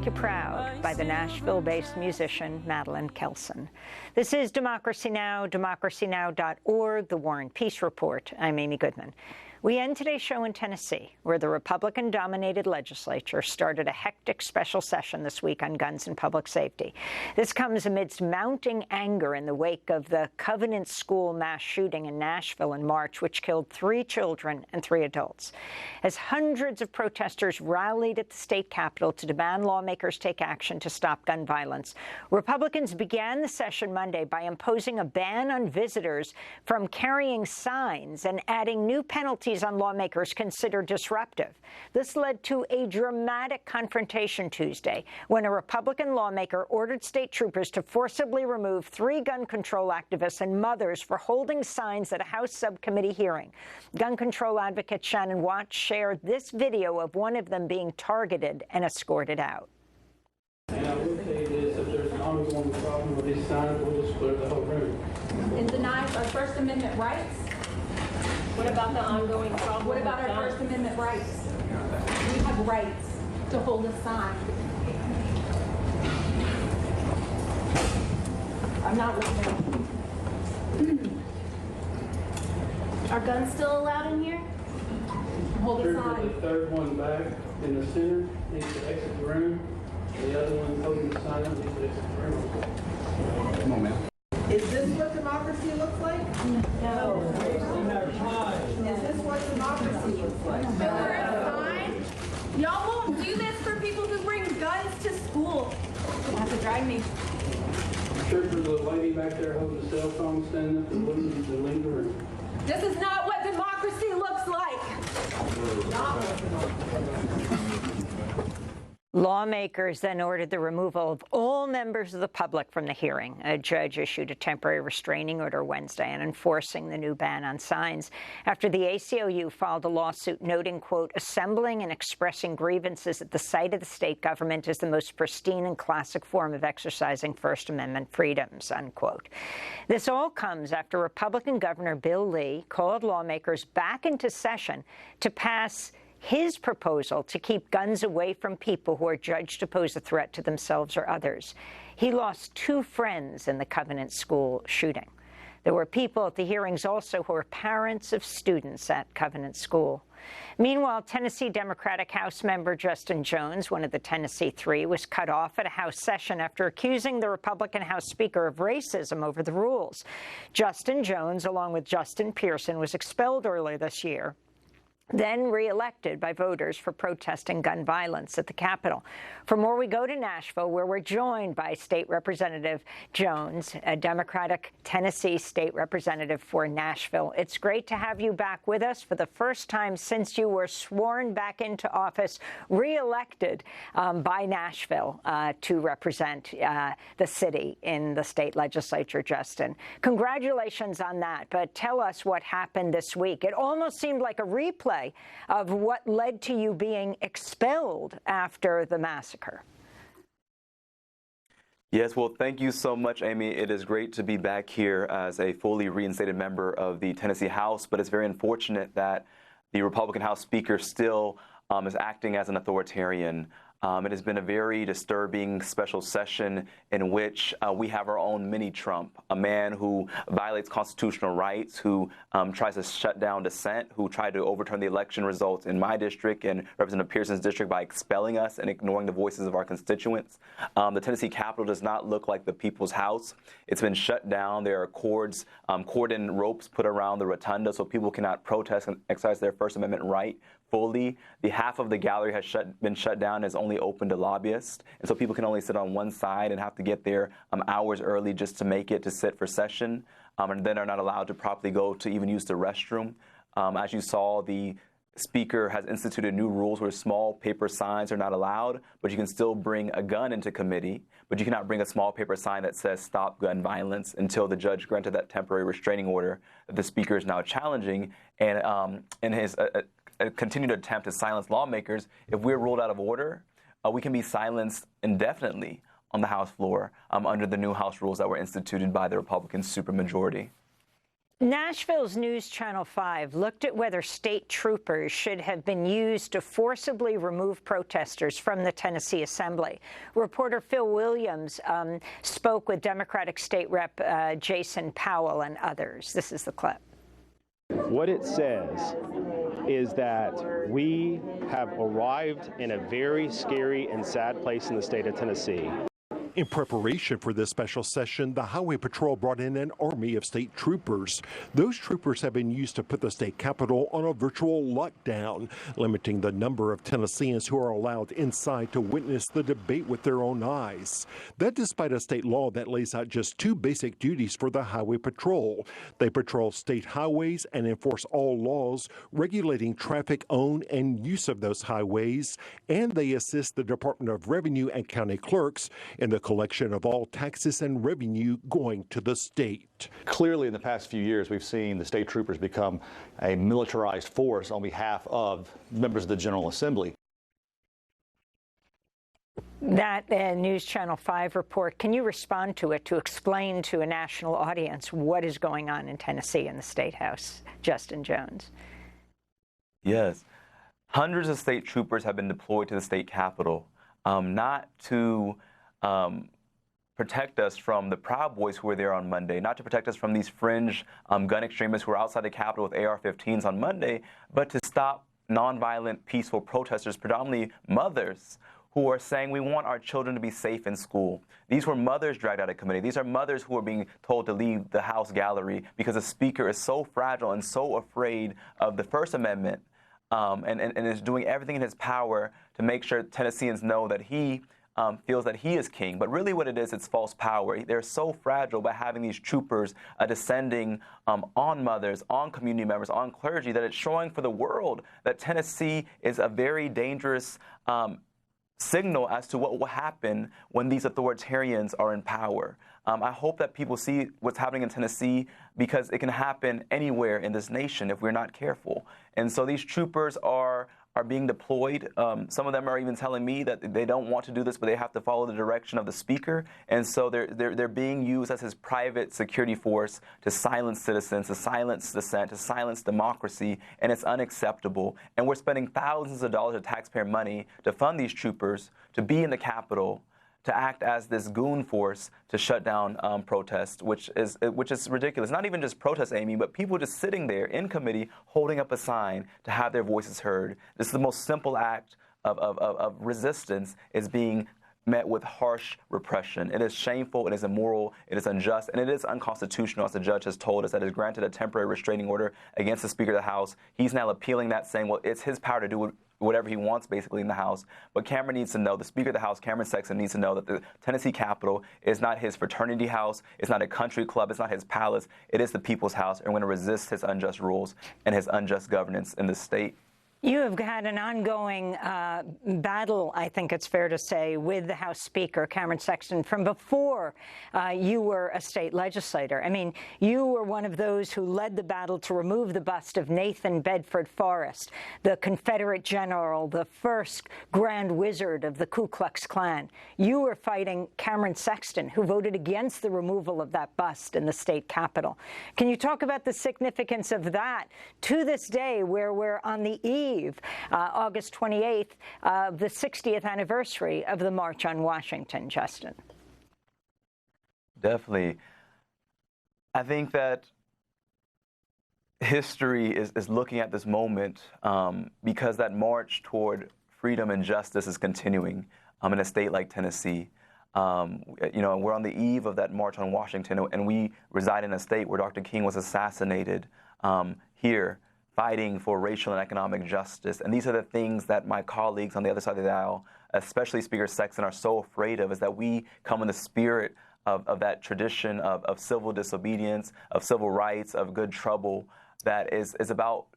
Make You Proud by the Nashville-based musician Madeline Kelson. This is Democracy Now!, democracynow.org, The War and Peace Report. I'm Amy Goodman. We end today's show in Tennessee, where the Republican-dominated legislature started a hectic special session this week on guns and public safety. This comes amidst mounting anger in the wake of the Covenant School mass shooting in Nashville in March, which killed 3 children and 3 adults. As hundreds of protesters rallied at the state capitol to demand lawmakers take action to stop gun violence, Republicans began the session Monday by imposing a ban on visitors from carrying signs and adding new penalties on lawmakers considered disruptive. This led to a dramatic confrontation Tuesday when a Republican lawmaker ordered state troopers to forcibly remove 3 gun control activists and mothers for holding signs at a House subcommittee hearing. Gun control advocate Shannon Watts shared this video of one of them being targeted and escorted out. And I will tell you this, if there's an ongoing problem with these signs, we'll just split the whole room. And denies our First Amendment rights? What about the ongoing problem? What about our First Amendment rights? We have rights to hold a sign. I'm not listening. Are guns still allowed in here? Hold a Trooper, sign. the third one back in the center needs to exit the room. The other one holding the sign up needs to exit the room. Come on, man. Is this what democracy looks like? No. Is this what democracy looks like? Y'all won't do this for people who bring guns to school. You have to drag me. Trooper, the lady back there holding the cell phone standing up, the blue needs to leave the room. This is not what democracy looks like. Not what democracy. Lawmakers then ordered the removal of all members of the public from the hearing. A judge issued a temporary restraining order Wednesday and enforcing the new ban on signs after the ACLU filed a lawsuit noting, quote, assembling and expressing grievances at the site of the state government is the most pristine and classic form of exercising First Amendment freedoms, unquote. This all comes after Republican Governor Bill Lee called lawmakers back into session to pass his proposal to keep guns away from people who are judged to pose a threat to themselves or others. He lost 2 friends in the Covenant School shooting. There were people at the hearings also who were parents of students at Covenant School. Meanwhile, Tennessee Democratic House member Justin Jones, one of the Tennessee 3, was cut off at a House session after accusing the Republican House Speaker of racism over the rules. Justin Jones, along with Justin Pearson, was expelled earlier this year, then re-elected by voters for protesting gun violence at the Capitol. For more, we go to Nashville, where we're joined by State Representative Jones, a Democratic Tennessee State Representative for Nashville. It's great to have you back with us for the first time since you were sworn back into office, re-elected by Nashville to represent the city in the state legislature, Justin. Congratulations on that, but tell us what happened this week. It almost seemed like a replay of what led to you being expelled after the massacre. Yes, well, thank you so much, Amy. It is great to be back here as a fully reinstated member of the Tennessee House, but it's very unfortunate that the Republican House Speaker still is acting as an authoritarian. It has been a very disturbing special session in which we have our own mini-Trump, a man who violates constitutional rights, who tries to shut down dissent, who tried to overturn the election results in my district and Representative Pearson's district by expelling us and ignoring the voices of our constituents. The Tennessee Capitol does not look like the people's house. It's been shut down. There are cordon ropes put around the rotunda so people cannot protest and exercise their First Amendment right fully. The half of the gallery has been shut down, is only open to lobbyists, and so people can only sit on one side and have to get there hours early just to make it to sit for session, and then are not allowed to properly go to even use the restroom. As you saw, the Speaker has instituted new rules where small paper signs are not allowed, but you can still bring a gun into committee, but you cannot bring a small paper sign that says stop gun violence until the judge granted that temporary restraining order that the Speaker is now challenging. And in his a continued attempt to silence lawmakers, if we're ruled out of order, we can be silenced indefinitely on the House floor under the new House rules that were instituted by the Republican supermajority. Nashville's News Channel 5 looked at whether state troopers should have been used to forcibly remove protesters from the Tennessee Assembly. Reporter Phil Williams spoke with Democratic State Rep Jason Powell and others. This is the clip. What it says is that we have arrived in a very scary and sad place in the state of Tennessee. In preparation for this special session, the Highway Patrol brought in an army of state troopers. Those troopers have been used to put the state capitol on a virtual lockdown, limiting the number of Tennesseans who are allowed inside to witness the debate with their own eyes. That despite a state law that lays out just two basic duties for the Highway Patrol. They patrol state highways and enforce all laws regulating traffic on and use of those highways, and they assist the Department of Revenue and county clerks in the collection of all taxes and revenue going to the state. Clearly, in the past few years, we've seen the state troopers become a militarized force on behalf of members of the General Assembly. That News Channel 5 report, can you respond to it to explain to a national audience what is going on in Tennessee in the State House? Justin Jones. Yes. Hundreds of state troopers have been deployed to the state capitol, not to protect us from the Proud Boys who were there on Monday, not to protect us from these fringe gun extremists who were outside the Capitol with AR-15s on Monday, but to stop nonviolent, peaceful protesters, predominantly mothers, who are saying we want our children to be safe in school. These were mothers dragged out of committee. These are mothers who are being told to leave the House gallery because the Speaker is so fragile and so afraid of the First Amendment and is doing everything in his power to make sure Tennesseans know that he feels that he is king. But really what it is, it's false power. They're so fragile by having these troopers descending on mothers, on community members, on clergy, that it's showing for the world that Tennessee is a very dangerous signal as to what will happen when these authoritarians are in power. I hope that people see what's happening in Tennessee, because it can happen anywhere in this nation if we're not careful. And so these troopers are being deployed. Some of them are even telling me that they don't want to do this, but they have to follow the direction of the Speaker. And so they're being used as his private security force to silence citizens, to silence dissent, to silence democracy, and it's unacceptable. And we're spending thousands of dollars of taxpayer money to fund these troopers to be in the Capitol, to act as this goon force to shut down protests, which is ridiculous. Not even just protests, Amy, but people just sitting there in committee holding up a sign to have their voices heard. This is the most simple act of resistance, is being met with harsh repression. It is shameful, it is immoral, it is unjust, and it is unconstitutional, as the judge has told us, that has granted a temporary restraining order against the Speaker of the House. He's now appealing that, saying, well, it's his power to do whatever he wants, basically, in the House. But Cameron needs to know, the Speaker of the House, Cameron Sexton, needs to know that the Tennessee Capitol is not his fraternity house, it's not a country club, it's not his palace, it is the people's house, and we're going to resist his unjust rules and his unjust governance in the state. You have had an ongoing battle, I think it's fair to say, with the House Speaker, Cameron Sexton, from before you were a state legislator. I mean, you were one of those who led the battle to remove the bust of Nathan Bedford Forrest, the Confederate general, the first grand wizard of the Ku Klux Klan. You were fighting Cameron Sexton, who voted against the removal of that bust in the state capitol. Can you talk about the significance of that to this day, where we're on the eve, August 28th, of the 60th anniversary of the March on Washington, Justin? Definitely. I think that history is looking at this moment because that march toward freedom and justice is continuing in a state like Tennessee. We're on the eve of that March on Washington, and we reside in a state where Dr. King was assassinated here, fighting for racial and economic justice. And these are the things that my colleagues on the other side of the aisle, especially Speaker Sexton, are so afraid of, is that we come in the spirit of that tradition of civil disobedience, of civil rights, of good trouble, that is about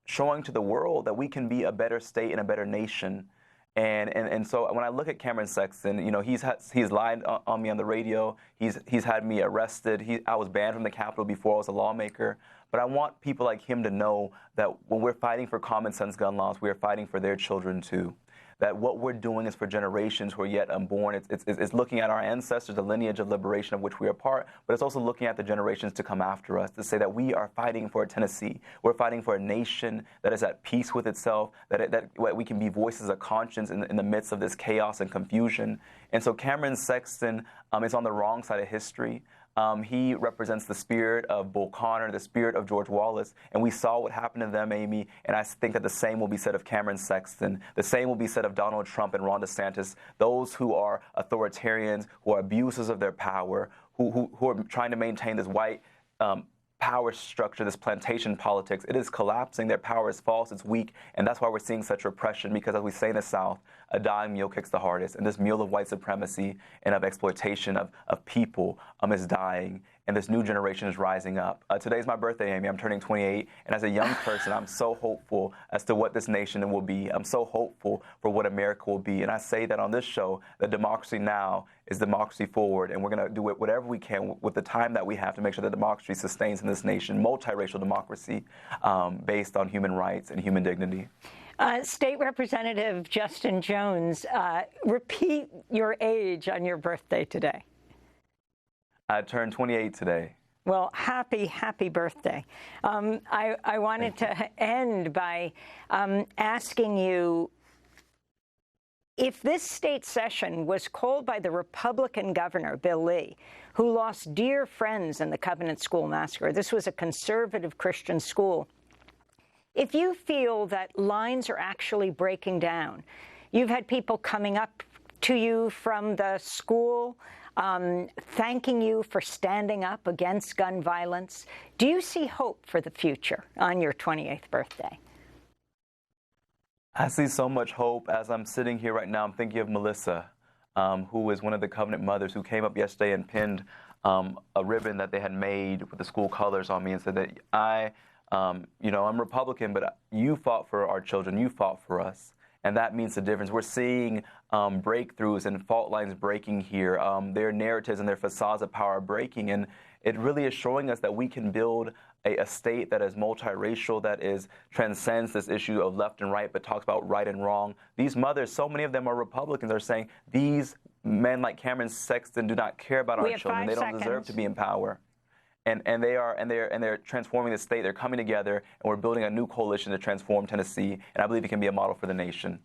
showing to the world that we can be a better state and a better nation. And so when I look at Cameron Sexton, he's lied on me on the radio. He's had me arrested. I was banned from the Capitol before I was a lawmaker. But I want people like him to know that when we're fighting for common sense gun laws, we are fighting for their children too. that what we're doing is for generations who are yet unborn. It's looking at our ancestors, the lineage of liberation of which we are part, but it's also looking at the generations to come after us, to say that we are fighting for a Tennessee. We're fighting for a nation that is at peace with itself, that we can be voices of conscience in the midst of this chaos and confusion. And so Cameron Sexton is on the wrong side of history. He represents the spirit of Bull Connor, the spirit of George Wallace, and we saw what happened to them, Amy, and I think that the same will be said of Cameron Sexton. The same will be said of Donald Trump and Ron DeSantis, those who are authoritarians, who are abusers of their power, who are trying to maintain this white power structure, this plantation politics. It is collapsing. Their power is false. It's weak. And that's why we're seeing such repression, because as we say in the South, a dying mule kicks the hardest. And this mule of white supremacy and of exploitation of people is dying. And this new generation is rising up. Today's my birthday, Amy. I'm turning 28. And as a young person, I'm so hopeful as to what this nation will be. I'm so hopeful for what America will be. And I say that on this show, that democracy now is democracy forward. And we're going to do whatever we can with the time that we have to make sure that democracy sustains in this nation, multiracial democracy based on human rights and human dignity. State Representative Justin Jones, repeat your age on your birthday today. I turned 28 today. Well, happy birthday. I wanted to end by asking you, if this state session was called by the Republican governor, Bill Lee, who lost dear friends in the Covenant School massacre — this was a conservative Christian school — if you feel that lines are actually breaking down, you've had people coming up to you from the school thanking you for standing up against gun violence. Do you see hope for the future on your 28th birthday? I see so much hope. As I'm sitting here right now, I'm thinking of Melissa, who is one of the Covenant mothers, who came up yesterday and pinned a ribbon that they had made with the school colors on me and said that I'm Republican, but you fought for our children. You fought for us. And that means the difference. We're seeing breakthroughs and fault lines breaking here. Their narratives and their facades of power are breaking. And it really is showing us that we can build a state that is multiracial, that transcends this issue of left and right, but talks about right and wrong. These mothers, so many of them are Republicans, are saying these men like Cameron Sexton do not care about our children. They don't deserve to be in power. And they're transforming the state. They're coming together, and we're building a new coalition to transform Tennessee. And I believe it can be a model for the nation.